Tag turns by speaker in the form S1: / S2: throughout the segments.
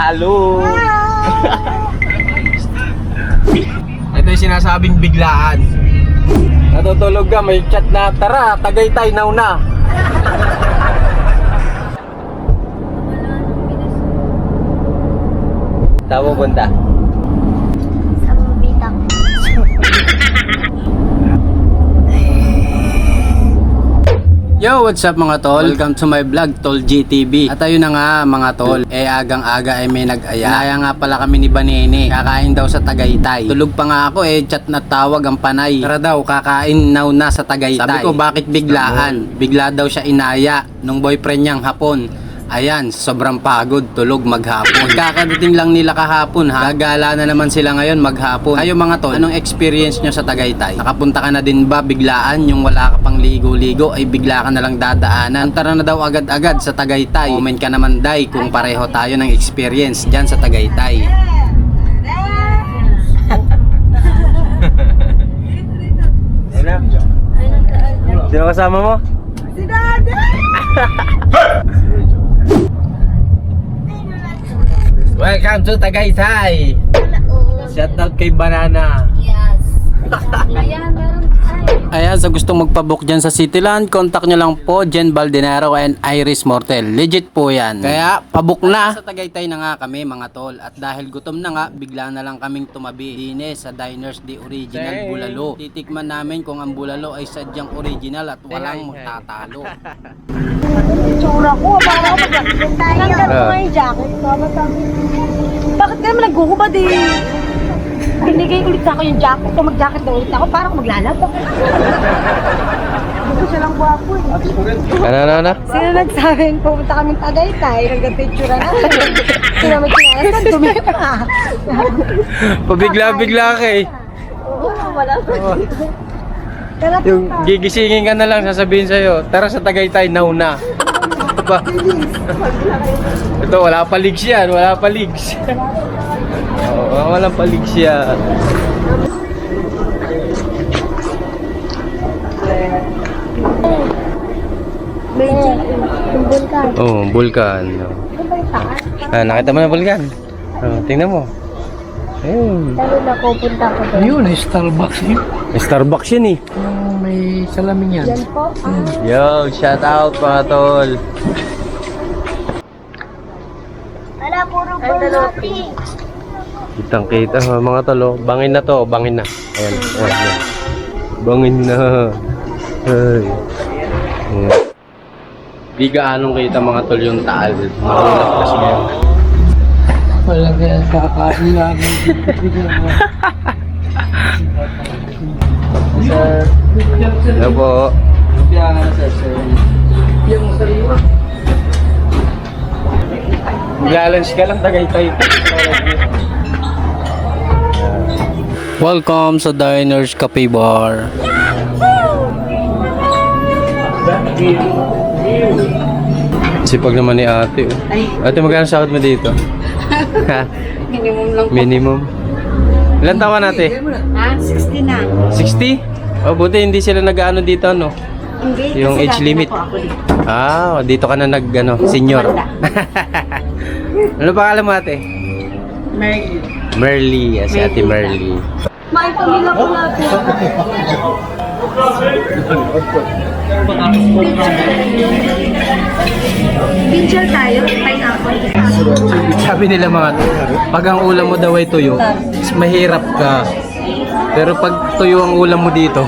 S1: Hello. Ito yung sinasabing biglaan. Natutulog ka, may chat na, tara, Tagaytay now na. Saan mo punta?
S2: Sa Mabitak.
S3: Yo, what's up mga tol? Welcome to my vlog, Tol GTV. At ayun na nga mga tol, agang-aga may nag-aya. Kaya nga pala kami ni Banene, kakain daw sa Tagaytay. Tulog pa nga ako chat na tawag ang panay. Tara daw, kakain now na sa Tagaytay. Sabi ko, bakit biglaan? Bigla daw siya inaya nung boyfriend niyang hapon. Ayan, sobrang pagod, tulog maghapon. Kakadating lang nila kahapon ha. Gagala na naman sila ngayon maghapon. Kayo mga tol, anong experience nyo sa Tagaytay? Nakapunta ka na din ba biglaan? Yung wala ka pang ligo-ligo ay bigla ka na lang dadaanan. Tara na daw agad-agad sa Tagaytay. Comment ka naman day kung pareho tayo ng experience dyan sa Tagaytay.
S1: Sino kasama mo?
S2: Si Dada!
S1: Welcome to Tagaytay! Shout out kay Banana.
S2: Yes. Ayan, meron tayo.
S3: Ayan, sa gustong magpabook dyan sa Cityland, contact nyo lang po Jen Baldenaro and Iris Mortel. Legit po yan. Kaya, pabook na! Sa Tagaytay na nga kami mga tol. At dahil gutom na nga, bigla na lang kaming tumabi. Dine sa Diners The Original Bulalo. Titikman namin kung ang bulalo ay sadyang original at walang magtatalo.
S2: Tsura ko, baka ako mag-jacket tayo. Nanggal ko nga yung jacket. Bakit ka naman naghuhubad eh? Binigay ulit ako yung jacket. Kung mag-jacket na ulit ako, parang maglalaba. Gusto siya lang buwapo eh.
S1: Ano?
S2: Sino nagsabing pumunta kami Tagaytay? Nagka-picture na. Sino mag-kinalas na dumi pa.
S1: Pabigla-bigla ka eh.
S2: Oo, wala ko.
S1: Yung gigisingin ka na lang, sasabihin sa'yo, tara sa Tagaytay now na. Ito, wala pa leaks yan, wala pa leaks. Oo, walang pa leaks yan.
S2: Medyo, yung bulkan.
S1: Oh, bulkan. Ah, nakita mo na bulkan? Oh, tingnan mo. Ayun.
S2: Lalo na pupunta ko doon.
S4: Ayun, ay Starbucks yun.
S1: Starbucks yun eh.
S4: Yung may salamin yan.
S2: Yan po.
S1: Yo, shout out mga tol.
S2: Wala, puro bulati.
S1: Kitang kita mga tol. Oh. Bangin na to, bangin na. Ayan, ayan. Bangin na. Ay. Ayan. Di gaanong kita mga tol yung taal. Makulap kasi ngayon.
S4: Wala kaya kakain lang. Sir.
S1: Hello po. Maglalunch ka lang, Tagaytay.
S3: Welcome sa Diners Cafe Bar.
S1: Sipag naman ni ate. Ate, magkano sahod mo dito? Ha?
S2: Minimum lang po.
S1: Minimum. Ilan taon ate?
S2: Ha? 60 na.
S1: 60? Oh, buti hindi sila nag-ano dito, no?
S2: Hindi.
S1: Yung
S2: kasi
S1: age
S2: dati
S1: limit.
S2: na po ako dito.
S1: Ah, dito ka na senior. Ano pangalan mo ate?
S2: Merly.
S1: Merly, si ate Merly.
S2: May pamilya ko natin. Picture tayo. Pineapple.
S1: Sabi nila mga pag ang ulam mo daw ay tuyo, mahirap ka. Pero pag tuyo ang ulam mo dito,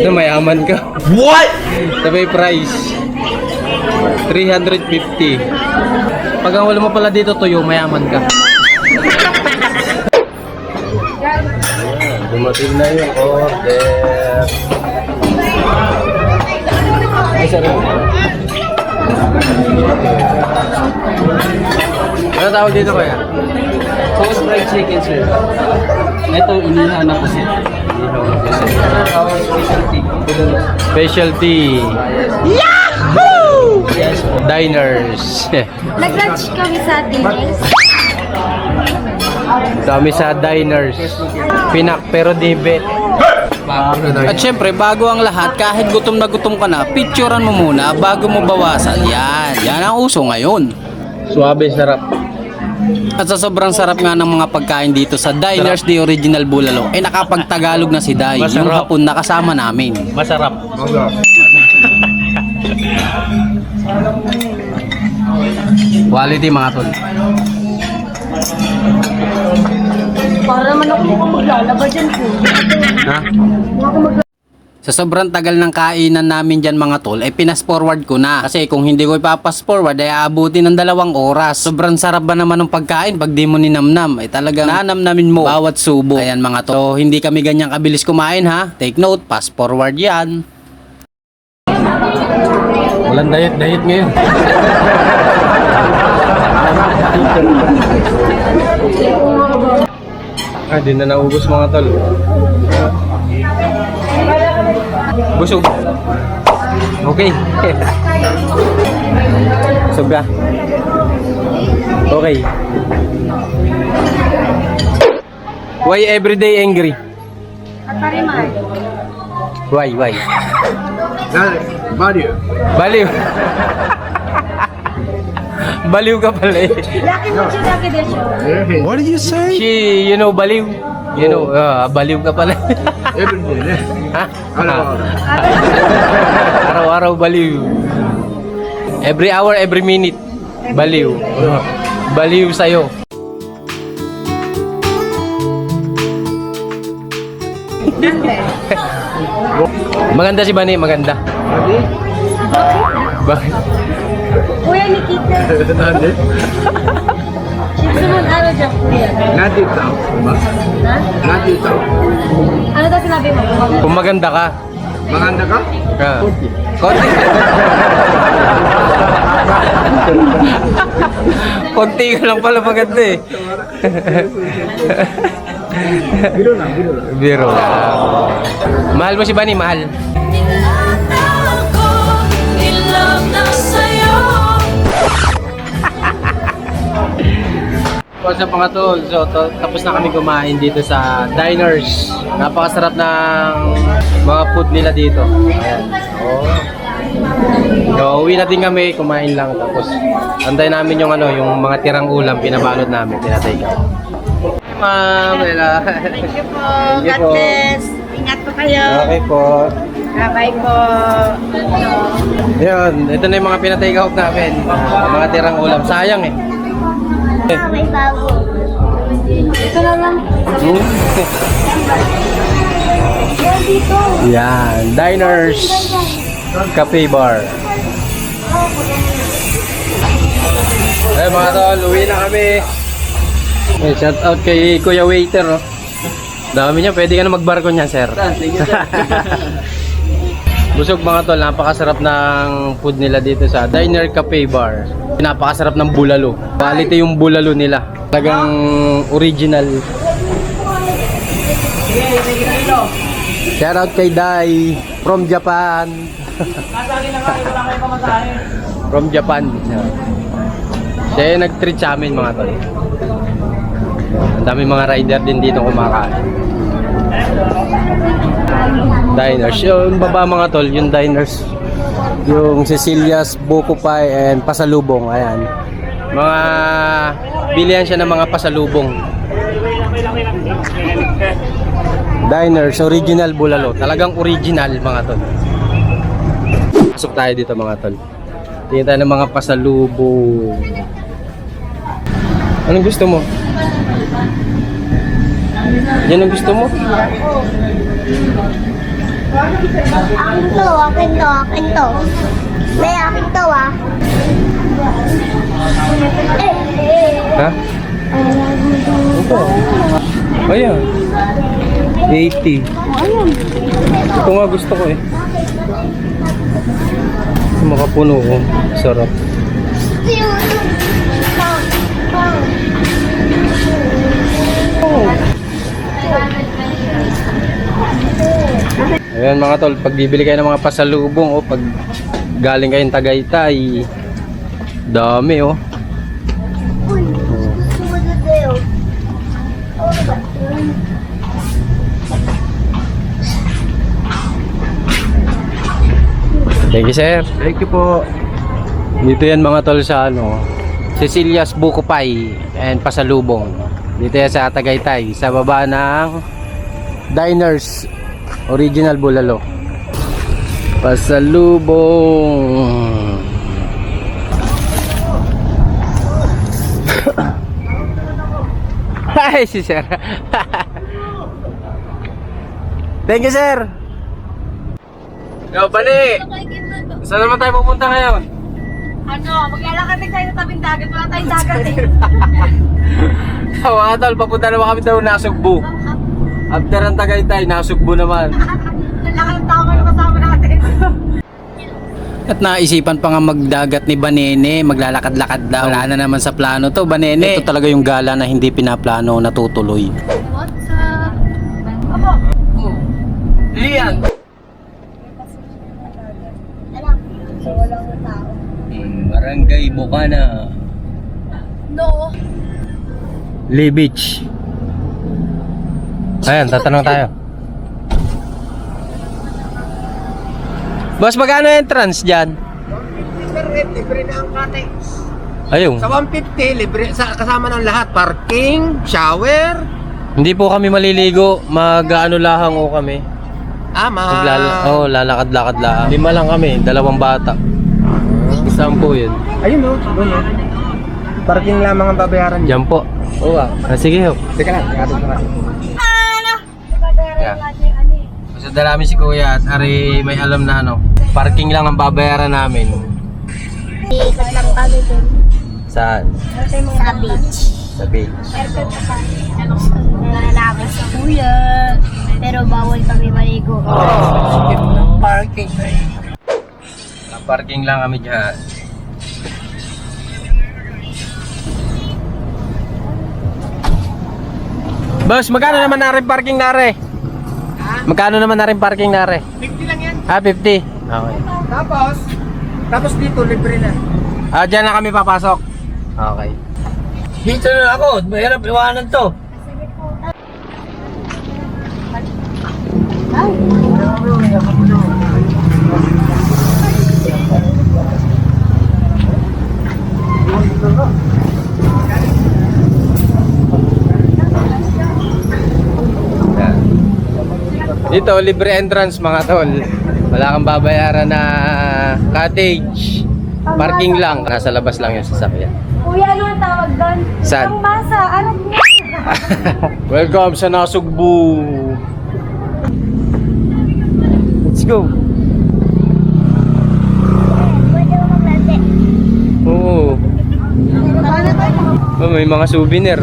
S1: mayaman ka. What? Sabay price. 350. Pag ang ulam mo pala dito tuyo, mayaman ka. Dumating na yung order. Ay, sorry. Ano tawag dito kaya?
S4: Toast fried chicken, sir. Ito, inihaw na po, sir. Our specialty.
S1: Specialty.
S2: Yahoo!
S4: Yes po.
S1: Diners.
S2: Nag-lunch kami sa Diners.
S1: Kami sa Diners. Pinak pero di bet.
S3: At syempre, bago ang lahat, kahit gutom na gutom ka na, picturean mo muna bago mo bawasan. Yan ang uso ngayon.
S1: Suabe, sarap.
S3: At sa sobrang sarap nga ng mga pagkain dito sa Diners The Original Bulalo, ay nakapagtagalog na si Day, yung
S1: Masarap.
S3: hapon na kasama namin.
S1: Masarap.
S3: Quality mga tol.
S2: Para naman ako mukhang maglalaba dyan po.
S3: Ha?
S2: Mukhang
S3: Sa sobrang tagal ng kainan namin dyan mga tol, ay pinas-forward ko na. Kasi kung hindi ko ipapas-forward, ay aabuti ng 2 oras. Sobrang sarap ba naman ng pagkain pag di mo ninamnam? Ay talagang nanamnamin mo bawat subo. Ayan mga tol, so, hindi kami ganyang kabilis kumain ha. Take note, pass-forward yan.
S1: Walang diet ngayon. Di na naubos mga tol. Busog. Okay. Busog ka. Okay. Why everyday angry?
S2: At pariman.
S1: Why?
S4: Value.
S1: Baliw. Baliw ka pala eh.
S2: Laki mo siya, laki din siya.
S4: What did you say?
S1: She, you know, baliw. You know, baliw ka pala.
S4: Every day.
S1: Ha?
S4: Araw-araw.
S1: Araw-araw baliw. Every hour, every minute. Baliw. Baliw sa'yo. Maganda si Bani, maganda. Bakit?
S2: Kuya Nikita.
S4: Nade?
S2: Sumunod araw dyan, kuya.
S4: Nade tao.
S2: Ha?
S4: Nade tao.
S2: Ano daw sinabi mo?
S1: Kung maganda ka.
S4: Maganda ka?
S1: Konti. Konti ka lang pala maganda eh.
S4: Biro lang.
S1: Biro lang. Mahal mo si Bani, mahal. What's up mga tol? So, tapos na kami kumain dito sa Diners. Napakasarap ng mga food nila dito. Ayan. Oh. So, uwi na din kami, kumain lang. Tapos, antay namin yung mga tirang ulam, pinabalot namin, tinatay ka. Hey, ma'am. Hello.
S2: Thank you po.
S1: Thank you
S2: God
S1: po.
S2: bless. Ingat po kayo.
S1: Okay po.
S2: Bye po.
S1: Yun, ito na yung mga pinatake out namin. Mga tirang ulam. Sayang eh.
S2: May bago. Ito na lang. Yan dito.
S1: Yan, Diners Cafe Bar. Eh mga tol, uwi na kami. Eh, shout out kay Kuya Waiter, oh. Dami niya, pwede ka na magbarko niya, sir.
S4: Thank you, sir.
S1: Busog mga tol, napakasarap ng food nila dito sa Diner Cafe Bar. Napakasarap ng bulalo. Quality yung bulalo nila. Talagang original. Shout out kay Dai from Japan. From Japan. Siya yung nag-treat sa amin mga tol. Ang dami mga rider din dito kumakain. Diners. Yung baba mga tol, yung Diners. Yung Cecilia's Buko Pie and Pasalubong. Ayan. Mga bilihan siya ng mga pasalubong. Diners, original bulalo. Talagang original mga tol. Pasok tayo dito mga tol. Tingin tayo ng mga pasalubong. Anong gusto mo? Yan ang gusto mo?
S2: Akin to. May akin to ah.
S1: Ha? Ito. Ayan. 80. Ito nga gusto ko eh. Makapuno ko. Sarap. Ayan mga tol, pag bibili kayo ng mga pasalubong pag galing kayong Tagaytay, dami Thank you sir.
S4: Thank you po.
S1: Dito yan mga tol sa Cecilia's Buko Pie.
S3: and pasalubong. Dito yan sa Tagaytay, sa baba ng Diners Original Bulalo. Pasalubong. Hi, si sir. Thank you, sir. Yo, Bali. Saan naman tayo pupunta ngayon?
S2: Ano, maglalakad na tayo sa tabing dagat. Wala tayong dagat eh.
S3: Mga tol, papunta naman kami daw Nasugbu. After ang Tagaytay, Nasugbu naman.
S2: Lalakad ng tao kayo kasama natin.
S3: At naisipan pa nga magdagat ni Banene, maglalakad-lakad daw. Wala na naman sa plano to, Banene. Ito talaga yung gala na hindi pinaplano, natutuloy.
S2: What's up? Abo.
S3: Lian!
S2: Alam, so walang tao.
S3: Barangay Bocana.
S2: No.
S3: Lee Beach. Ayan, tatanong tayo. Boss, magkano entrance dyan?
S5: 150 libre na ang cottage.
S3: Ayun.
S5: Sa 150 libre kasama ng lahat, parking, shower.
S3: Hindi po kami maliligo. Mag-ano lahang o kami. Lalakad-lakad lang. 5 lang kami, 2 bata. Isang po yun.
S5: Ayun no, doon no. Parking lamang ang babayaran niya.
S3: Diyan po. Oo sige ho.
S5: Teka lang, atin ko kasi.
S3: Yeah. Masada namin si Kuya at Ari may alam na ano. Parking lang ang babayaran namin.
S2: Ikot lang kami dun.
S3: Saan?
S2: Sa beach.
S3: Sa beach.
S2: Nalalakas sa kuya. Pero bawal kami maligo.
S5: Parking.
S3: Parking lang kami dyan. Boss, magkano naman na rin parking nare? Magkano naman na rin parking nare?
S5: 50 lang yan.
S3: 50. Okay.
S5: Tapos dito libre na.
S3: Dyan na kami papasok. Okay. Dito na ako. Mahirap iwanan to. Dito, libre entrance mga tol. Wala kang babayaran na cottage. Parking lang. Nasa labas lang yung sasakyan.
S2: Kuya, ano ang tawag doon?
S3: Saan?
S2: Ang masa, ano niya?
S3: Welcome sa Nasugbu. Let's go.
S2: Pwede mo maglante.
S3: Oo. Oh, may mga souvenir.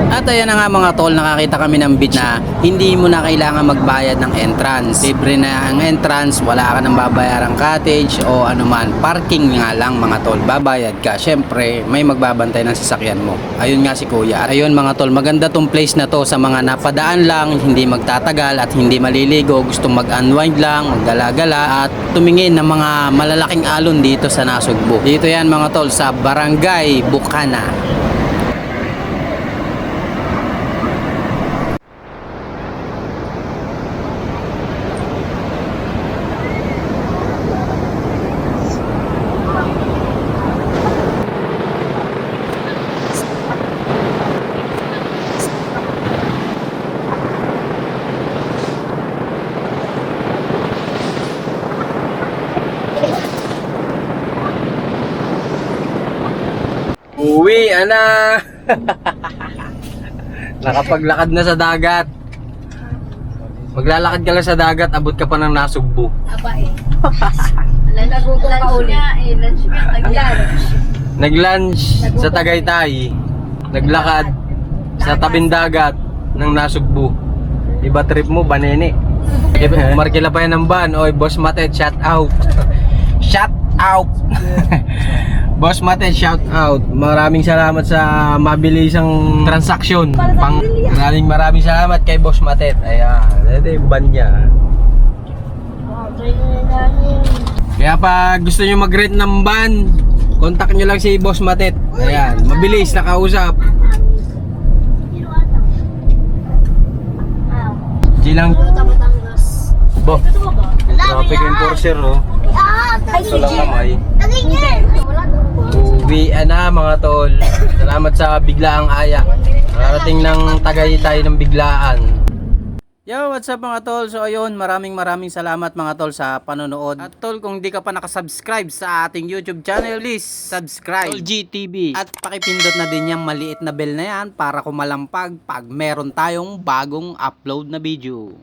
S3: At ayan na nga mga tol, nakakita kami ng beach na hindi mo na kailangan magbayad ng entrance. Libre na ang entrance, wala ka nang babayarang cottage o anuman. Parking nga lang mga tol, babayad ka. Syempre, may magbabantay ng sasakyan mo. Ayun nga si Kuya. Ayun mga tol, maganda tong place na to sa mga napadaan lang, hindi magtatagal at hindi maliligo. Gustong mag-unwind lang, maggala-gala at tumingin ng mga malalaking alon dito sa Nasugbu. Dito yan mga tol, sa Barangay Bocana. Uwi, ana! Nakapaglakad na sa dagat. Maglalakad ka lang sa dagat, abot ka pa ng Nasugbu.
S2: Aba eh. Nagugong pa uli. Lunch nga, nag-lunch.
S3: Nag-lunch sa Tagaytay. Naglakad sa tabing dagat ng Nasugbu. Iba trip mo, Banene. Markila pa yan ng van. Oy, Boss Matet, shout out. Shout out! Boss Matet, shout out. Maraming salamat sa mabilisang transaksyon. Maraming salamat kay Boss Matet. Ayan, ito yung van niya. Kaya pag gusto nyo mag-rent ng van, contact nyo lang si Boss Matet. Ayan, mabilis, nakausap. G lang. Bo, traffic enforcer, oh.
S2: Ay,
S3: Ito lang
S2: sige.
S3: kamay.
S2: Wala daw po.
S3: Uwian na mga tol. Salamat sa biglaang aya. Nakarating ng Tagaytay ng biglaan. Yo, what's up mga tol? So ayun, maraming salamat mga tol sa panonood. At tol, kung di ka pa nakasubscribe sa ating YouTube channel, please subscribe Tol GTV. At pakipindot na din yung maliit na bell na yan para kumalampag pag meron tayong bagong upload na video.